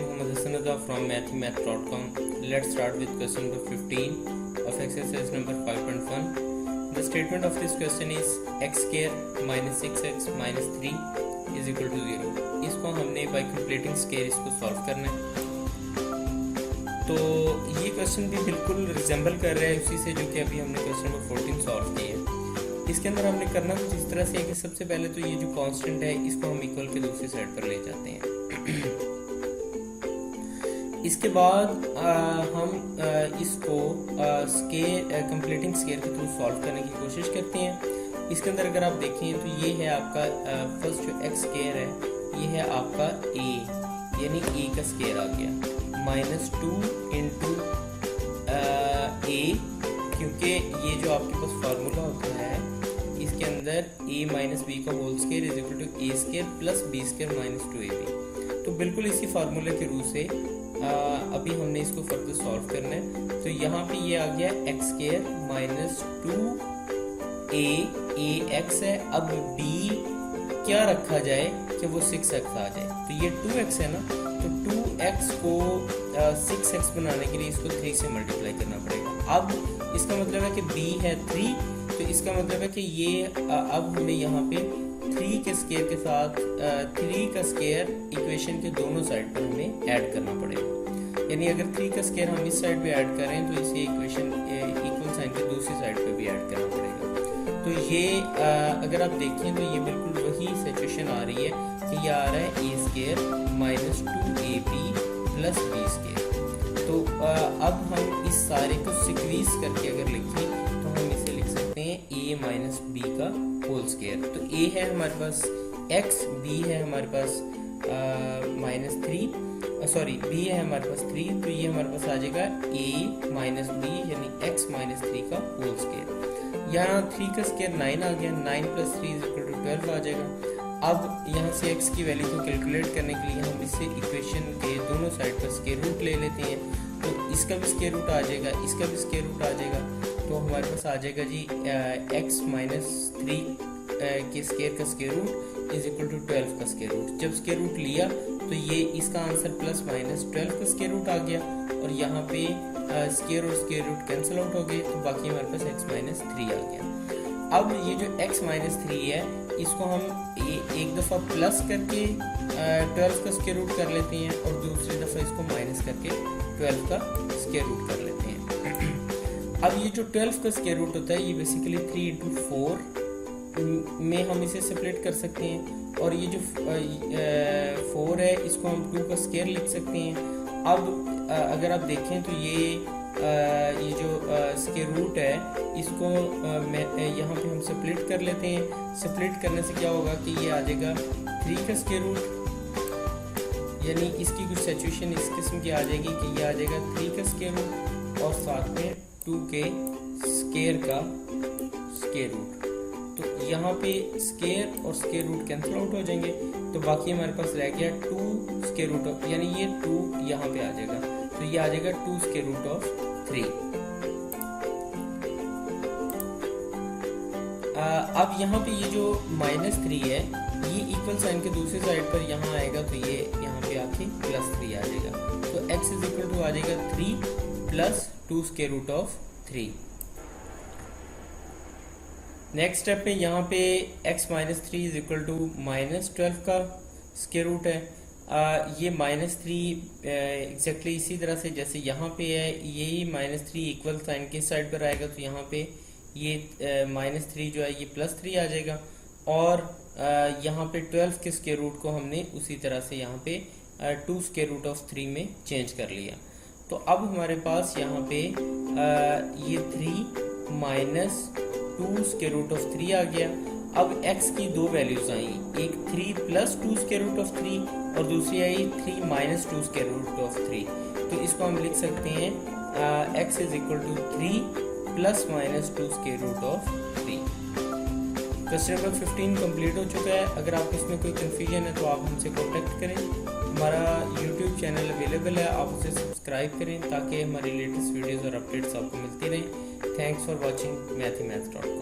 Muhammad Hassan Raza from mathemath.com. Let's start with question number 15 of exercise number 5.1. The statement of this question is x square minus 6x minus 3 is equal to 0. इसको हमने by completing square इसको solve करना है. तो ये question भी बिल्कुल resemble कर रहा है उसी से जो कि अभी हमने क्वेश्चन नंबर 14 सॉल्व किया है. इसके अंदर हमने करना कुछ इस तरह से है कि सबसे पहले तो ये जो कांस्टेंट है इसको हम इक्वल के दूसरी साइड पर ले जाते हैं. इसके बाद हम इसको कंप्लीटिंग स्केयर के थ्रू सॉल्व करने की कोशिश करते हैं. इसके अंदर अगर आप देखें तो ये है आपका फर्स्ट जो एक्स स्केयर है ये है आपका ए, यानी ए का स्केयर आ गया -2 इंटू ए, क्योंकि ये जो आपके पास फार्मूला होता है इसके अंदर a माइनस बी का whole square is equal to A square plus B square minus 2ab. तो बिल्कुल इसी फार्मूले के रूप से अभी हमने इसको फर्दर सॉल्व करना है. तो यहाँ पे ये आ गया x square minus 2a x है. अब b क्या रखा जाए कि वो 6x आ जाए. तो ये 2x है ना, तो 2x को 6x बनाने के लिए इसको 3 से मल्टीप्लाई करना पड़ेगा. अब इसका मतलब है कि b है 3, तो इसका मतलब है कि ये अब हमें यहाँ पे 3 के स्केयर के साथ 3 का स्केयर इक्वेशन के दोनों साइड पर हमें ऐड करना पड़ेगा. यानी अगर 3 का स्केयर हम इस साइड पे ऐड करें तो इसे इक्वेशन इक्वल साइन के दूसरी साइड पे भी ऐड करना पड़ेगा. तो ये अगर आप देखें तो ये बिल्कुल वही सिचुएशन आ रही है कि ये आ रहा है a square minus 2ab plus B square. तो अब हम इस सारे को सिक्वीज करके अगर लिखें तो हम इसे लिख सकते हैं a माइनस बी का होल स्केयर. तो a है हमारे पास x, b है हमारे पास b है हमारे पास 3, तो ये हमारे पास आ जाएगा a माइनस बी यानी x माइनस 3 का होल स्केयर. यहाँ 3 का स्केयर 9 आ गया, 9 प्लस 3 इज इक्वल टू 12 आ जाएगा. अब यहाँ से x की वैल्यू को कैलकुलेट करने के लिए हम इसे इक्वेशन के दोनों साइड पर स्केयर रूट ले लेते हैं. तो इसका भी स्केयर रूट आ जाएगा, इसका भी स्केयर रूट आ जाएगा. तो हमारे पास आ जाएगा जी x माइनस 3 के स्केयर का square root is equal to 12 का स्केयर रूट. जब स्केयर रूट लिया तो ये इसका आंसर प्लस माइनस 12 का स्केयर रूट आ गया और यहाँ पे स्केयर और स्केयर रूट कैंसिल आउट हो गए, तो बाकी हमारे पास x माइनस 3 आ गया. अब ये जो x माइनस 3 है इसको हम एक दफ़ा प्लस करके 12 का स्केयर रूट कर लेते हैं और दूसरी दफ़ा इसको माइनस करके 12 का स्केयर रूट कर लेते हैं. अब ये जो 12 का स्केयर रूट होता है ये बेसिकली 3 इंटू 4 में हम इसे सेपरेट कर सकते हैं. और ये जो 4 है इसको हम 2 का स्केयर लिख सकते हैं. अब अगर आप देखें तो ये जो स्केयर रूट है इसको यहाँ पे हम स्प्लिट कर लेते हैं. स्प्लिट करने से क्या होगा कि ये आ जाएगा 3 का स्केयर रूट, यानी इसकी कुछ सिचुएशन इस किस्म की आ जाएगी कि ये आ जाएगा 3 का स्केयर रूट और साथ में 2 के स्केयर का स्केयर रूट. तो यहाँ पे स्केयर और स्केयर रूट कैंसिल आउट हो जाएंगे, तो बाकी हमारे पास रह गया 2 स्केयर रूट, यानी ये 2 यहाँ पे आ जाएगा. तो ये आ जाएगा 2 स्केयर रूट ऑफ 3. अब यहाँ पे ये जो माइनस 3 है ये इक्वल साइन के दूसरी साइड पर यहाँ आएगा, तो ये यहाँ पे आके प्लस 3 आ जाएगा. तो x इज इक्वल टू आ जाएगा 3 plus 2 square root of 3. Next step में यहाँ पे x minus 3 is equal to minus 12 का स्केयर रूट है. ये माइनस 3 एग्जैक्टली इसी तरह से जैसे यहाँ पे है, यही माइनस 3 इक्वल साइन के साइड पर आएगा, तो यहाँ पे ये माइनस 3 जो है ये प्लस 3 आ जाएगा. और यहाँ पे 12 के स्केयर रूट को हमने उसी तरह से यहाँ पे 2 स्केयर रूट ऑफ 3 में चेंज कर लिया. तो अब हमारे पास यहाँ पे ये 3 माइनस 2 स्केयर रूट ऑफ 3 आ गया. अब x की दो वैल्यूज आई, एक 3 प्लस 2 स्केयर रूट ऑफ 3 और दूसरी आई 3 माइनस 2 स्केयर रूट ऑफ 3. तो इसको हम लिख सकते हैं x is equal to 3 plus minus 2 square root of 3. Question number 15 complete हो चुका है. अगर आपको इसमें कोई कंफ्यूजन है तो आप हमसे कॉन्टेक्ट करें. हमारा यूट्यूब चैनल अवेलेबल है, आप उसे सब्सक्राइब करें ताकि हमारी लेटेस्ट वीडियोज़ और अपडेट्स आपको मिलती रहें. Thanks for watching mathemath.com.